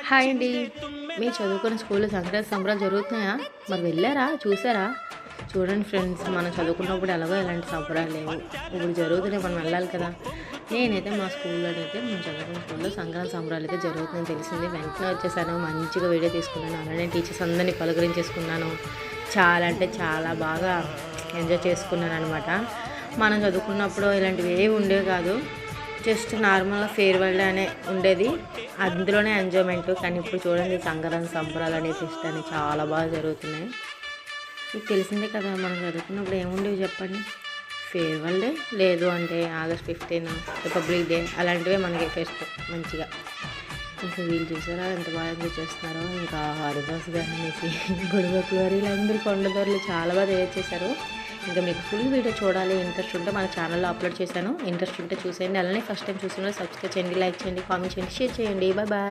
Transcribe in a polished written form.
Hi అండి. మీరు చదువుకున్న స్కూల్లో సంక్రాంతి సంబరాలు జరుగుతున్నాయా? మరి వెళ్ళారా? చూసారా? చూడండి ఫ్రెండ్స్, మనం చదువుకున్నప్పుడు ఎలాగో ఇలాంటి సంబరాలు లేవు. ఇప్పుడు జరుగుతున్నాయి, మనం వెళ్ళాలి కదా. నేనైతే మా స్కూల్లోనైతే మేము చదువుకున్న స్కూల్లో సంక్రాంతి సంబరాలు అయితే జరుగుతుందని తెలిసింది. వెంటనే వచ్చేసాను, మంచిగా వీడియో తీసుకున్నాను. అలానే టీచర్స్ అందరినీ పలకరించేసుకున్నాను. చాలా అంటే చాలా బాగా ఎంజాయ్ చేసుకున్నాను అనమాట. మనం చదువుకున్నప్పుడు ఇలాంటివి ఏవి ఉండేవి కాదు. జస్ట్ నార్మల్గా ఫేర్వెల్ అనే ఉండేది, అందులోనే ఎంజాయ్మెంట్. కానీ ఇప్పుడు చూడండి, సంక్రాంతి సంబరాలు అనే ఫెస్ట్ అని చాలా బాగా జరుగుతున్నాయి. మీకు తెలిసిందే కదా, మనం చదువుకున్నప్పుడు ఏముండేవి చెప్పండి. ఫేర్వెల్ డే, లేదు అంటే ఆగస్ట్ 15, రిపబ్లిక్ డే, అలాంటివే మనకి ఫెస్ట్ మంచిగా. ఇంకా వీళ్ళు చూసారా ఎంత బాగా ఎంజాయ్ చేస్తున్నారో. ఇంకా హరిదాస్ గారు అనేసి గొడవకులు వీళ్ళందరూ కొండదొరలు చాలా బాగా తయారు చేశారు. ఇంకా మీకు ఫుల్ వీడియో చూడాలి ఇంట్రెస్ట్ ఉంటే మన ఛానల్లో అప్లోడ్ చేశాను. ఇంట్రెస్ట్ ఉంటే చూసేయండి. అలానే ఫస్ట్ టైం చూసిన సబ్స్క్రైబ్ చేయండి, లైక్ చేయండి, కామెంట్ చేయండి, షేర్ చేయండి. Bye bye.